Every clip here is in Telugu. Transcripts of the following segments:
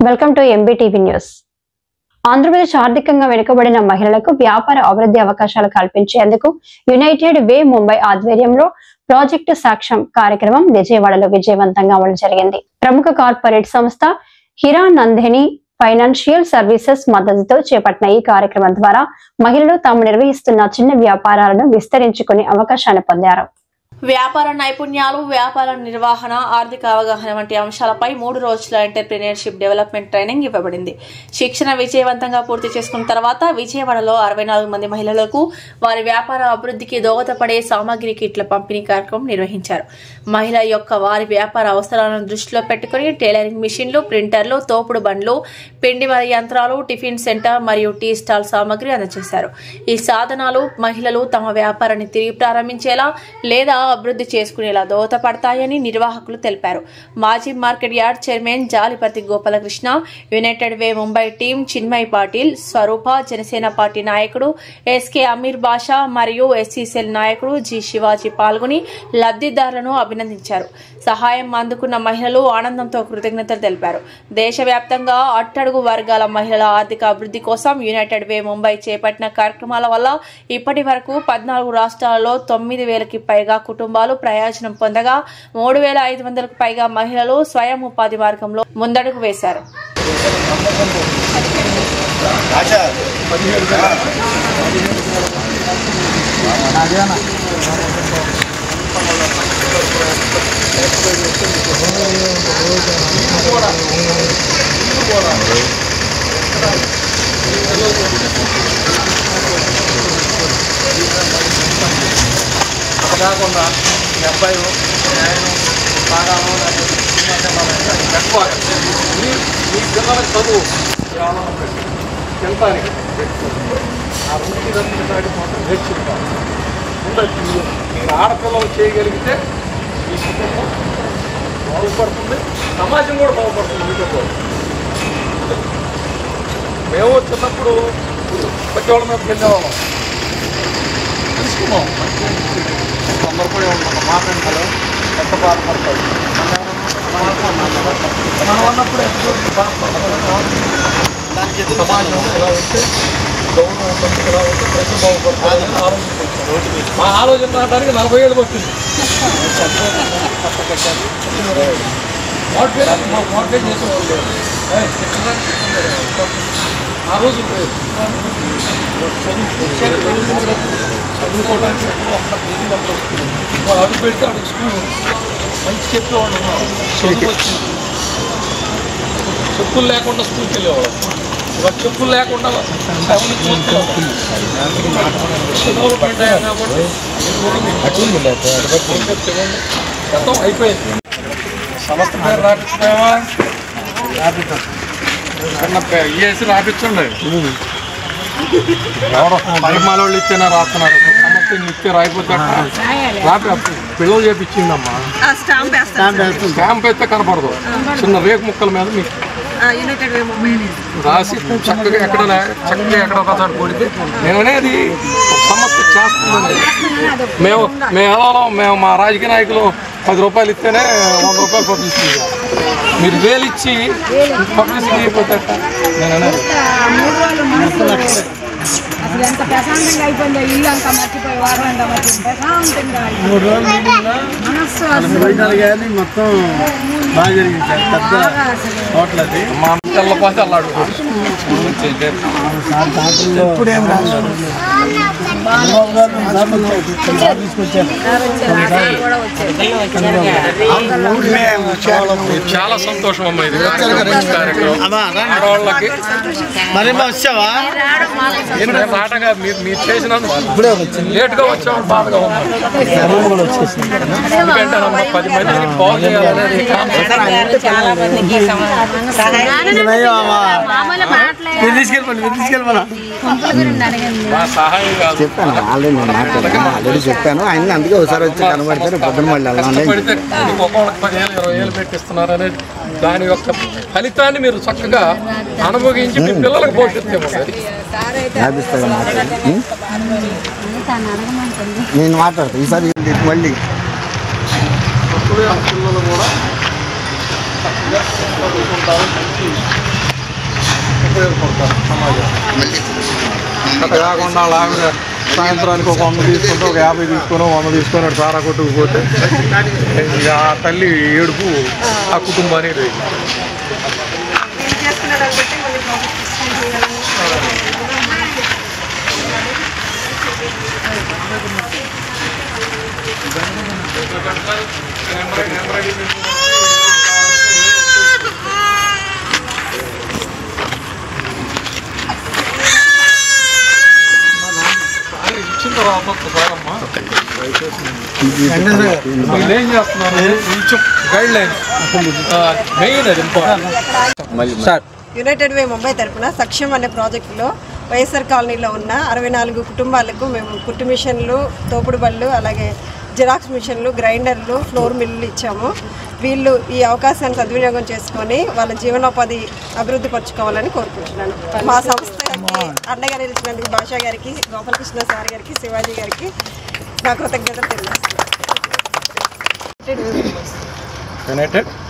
Welcome to MBTV news. Andhra Pradesh ఆర్థికంగా వెనుకబడిన మహిళలకు వ్యాపార అభివృద్ధి అవకాశాలు కల్పించేందుకు యునైటెడ్ వే ముంబై ఆధ్వర్యంలో ప్రాజెక్టు సాక్ష్యం కార్యక్రమం విజయవాడలో విజయవంతంగా అమలు జరిగింది. ప్రముఖ కార్పొరేట్ సంస్థ హిరానందిని ఫైనాన్షియల్ సర్వీసెస్ మద్దతుతో చేపట్టిన ఈ కార్యక్రమం ద్వారా మహిళలు తాము నిర్వహిస్తున్న చిన్న వ్యాపారాలను విస్తరించుకునే అవకాశాన్ని పొందారు. వ్యాపార నైపుణ్యాలు, వ్యాపార నిర్వహణ, ఆర్థిక అవగాహన వంటి అంశాలపై 3 రోజుల ఎంటర్‌ప్రెన్యూర్‌షిప్ డెవలప్‌మెంట్ ట్రైనింగ్ ఇవ్వబడింది. శిక్షణ విజయవంతంగా పూర్తి చేసుకున్న తర్వాత విజయవాడలో 64 మంది మహిళలకు వారి వ్యాపార అభివృద్ధికి దోహదపడే సామాగ్రి కిట్ల పంపిణీ కార్యక్రమం నిర్వహించారు. మహిళ యొక్క వారి వ్యాపార అవసరాలను దృష్టిలో పెట్టుకుని టైలరింగ్ మిషన్లు, ప్రింటర్లు, తోపుడు బండ్లు, పిండి యంత్రాలు, టిఫిన్ సెంటర్ మరియు టీ స్టాల్ సామాగ్రి అందజేశారు. ఈ సాధనాలు మహిళలు తమ వ్యాపారాన్ని తిరిగి ప్రారంభించేలా లేదా అభివృద్ధి చేసుకునేలా దోహదపడతాయని నిర్వాహకులు తెలిపారు. మాజీ market yard chairman Jalipathi Gopalakrishna, united way Mumbai team Chinmay Patil, Swaroopa, Janasena party నాయకుడు ఎస్కే అమీర్ బాషా మరియు ఎస్సీసెల్ నాయకుడు జి శివాజీ పాల్గొని లబ్ధిదారులను అభినందించారు. సహాయం అందుకున్న మహిళలు ఆనందంతో కృతజ్ఞతలు తెలిపారు. దేశవ్యాప్తంగా అట్టడుగు వర్గాల మహిళల ఆర్థిక అభివృద్ధి కోసం యునైటెడ్ వే ముంబై చేపట్టిన కార్యక్రమాల వల్ల ఇప్పటి వరకు 14 రాష్ట్రాలలో 9,000కి పైగా కుటుంబాలు ప్రయోజనం పొందగా 3,500కు పైగా మహిళలు స్వయం ఉపాధి మార్గంలో ముందడుగు వేశారు. కాకుండా ఈ అబ్బాయి నేను బాగా ఎక్కువ మీ పిల్లలకు చదువు వెళ్తానికి ఆ వృత్తి మాత్రం నేర్చుకుంటాను. మీరు ఆడపిల్లలు చేయగలిగితే మీ కుటుంబం బాగుపడుతుంది, సమాజం కూడా బాగుపడుతుంది. మీతో మేము చిన్నప్పుడు పెద్దవాళ్ళ మీద వెళ్ళేవాళ్ళం, తెలుసుకున్నాం. తొందరపడి ఉంటాం, మాట్లాడాలి ఎంత బాధపడతాడు మనం అన్నప్పుడు సమాజం ఎలా ఉంటే గౌరవం ఎలా ఉంటే ప్రతి బాగుపడుతుంది ఆలోచించారు. మా ఆలోచన రావడానికి 40 ఏళ్ళు పట్టింది. మోటివేట్ చేసేవాళ్ళు ఆ రోజు చదువుకోవడానికి వాళ్ళు అడుగు పెడితే అడుగు స్కూల్ మంచి చెప్పేవాళ్ళు ఉన్నారు. చదువు వచ్చింది, చెప్పులు లేకుండా స్కూల్కి వెళ్ళేవాళ్ళు. ఇవాళ చెప్పులు లేకుండా గతం అయిపోయింది. సంస్థ పేరు రాపించుకున్నావా? ఈఎస్సీ రాపించండి. ఎవరో పరిమాణ వాళ్ళు ఇచ్చేనా రాస్తున్నారు. సంస్థ ఇస్తే రాయిపోతే పిల్లలు చేపించిందమ్మా. స్టాంప్ అయితే కనపడదు, చిన్న రేకు ముక్కల మీద మీకు రాసి చక్కగా ఎక్కడ ఒకసారి కొడితే నేను అనేది సంస్థ చేస్తుందండి. మేము మా రాజకీయ నాయకులు 10 రూపాయలు ఇస్తేనే 100 రూపాయలు పబ్లిసిటీ. మీరు వేలు ఇచ్చి పబ్లిసిటీ అయిపోతే నేను అనేది అసలు ఎంత ప్రశాంతంగా అయిపోయిందో, ఇల్లు అంతా మర్చిపోయి వారం అంతా మర్చిపోయి ప్రశాంతంగా 3 రోజులు మీటింగ్లో కానీ మొత్తం బాగా జరిగింది సార్. పెద్ద హోటల్ అది మా తెల్లపోతే అల్లాడు ఇప్పుడేం రాదు. చాలా సంతోషం అమ్మా. ఇది ఆడవాళ్ళకి మరి వచ్చావా? రాటగా మీరు చేసినందుకు లేట్గా వచ్చాము, బాధగా ఉన్నాం. ఎందుకంటే 10 మందిని బాగు చేయాలనేది సహాయం కాదు. చెప్పాను ఆల్రెడీ చెప్పాను ఆయన, అందుకే ఒకసారి వచ్చి కనబడితే పొద్దున మళ్ళీ ఒక్కొక్కరికి 10,000, 20,000 పెట్టిస్తున్నారు అనేది దాని యొక్క ఫలితాన్ని మీరు చక్కగా అనుభవించి మీ పిల్లలకు పోషిస్తాము. నేను మాట్లాడతాను ఈసారి మళ్ళీ. పిల్లలు కూడా చక్కగా చదువుకుంటారు. ఉపయోగపడతారు సమాజానికి. అట్లా కాకుండా వాళ్ళ ఆవిడ సాయంత్రానికి ఒక 100 తీసుకుంటే ఒక 50 తీసుకొని 100 తీసుకొని సారా కొట్టుకుపోతే ఆ తల్లి ఏడుపు ఆ కుటుంబానికి లేదు. ఇచ్చిన తర్వాత ఒకసారమ్మా వీళ్ళు ఏం చేస్తున్నారు, కొంచెం గైడ్ లైన్ మెయిన్ అది ఇంపార్టెంట్. యునైటెడ్ వే ముంబై తరఫున సక్షం అనే ప్రాజెక్టులో వైఎస్ఆర్ కాలనీలో ఉన్న 64 కుటుంబాలకు మేము కుట్టు మిషన్లు, తోపుడు బళ్ళు, అలాగే జిరాక్స్ మిషన్లు, గ్రైండర్లు, ఫ్లోర్ మిల్లులు ఇచ్చాము. వీళ్ళు ఈ అవకాశాన్ని సద్వినియోగం చేసుకొని వాళ్ళ జీవనోపాధి అభివృద్ధి పరచుకోవాలని కోరుకుంటున్నాను. మా సంస్థకి అండగా నిలిచినందుకు భాషా గారికి, గోపాలకృష్ణ సార్ గారికి, శివాజీ గారికి నా కృతజ్ఞతలు తెలియజేస్తున్నాను.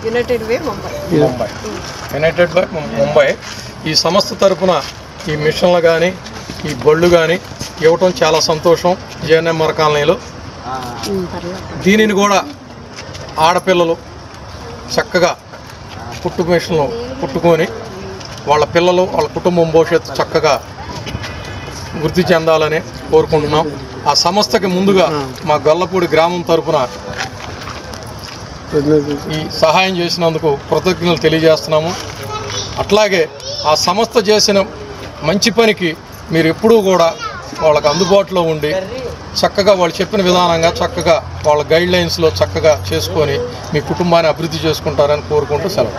United way Mumbai. United way Mumbai ఈ సంస్థ తరఫున ఈ మిషన్లు కానీ ఈ బళ్ళు కానీ ఇవ్వటం చాలా సంతోషం. జేఎన్ఎంఆర్ కాలనీలో దీనిని కూడా ఆడపిల్లలు చక్కగా కుట్టు మిషన్లు కుట్టుకొని వాళ్ళ పిల్లలు వాళ్ళ కుటుంబం భవిష్యత్తు చక్కగా వృద్ధి చెందాలని కోరుకుంటున్నాం. ఆ సంస్థకి ముందుగా మా గొల్లపూడి గ్రామం తరఫున ఈ సహాయం చేసినందుకు కృతజ్ఞతలు తెలియజేస్తున్నాము. అట్లాగే ఆ సంస్థ చేసిన మంచి పనికి మీరు ఎప్పుడూ కూడా వాళ్ళకి అందుబాటులో ఉండి చక్కగా వాళ్ళు చెప్పిన విధానంగా చక్కగా వాళ్ళ గైడ్ లైన్స్లో చక్కగా చేసుకొని మీ కుటుంబాన్ని అభివృద్ధి చేసుకుంటారని కోరుకుంటూ సెలవు.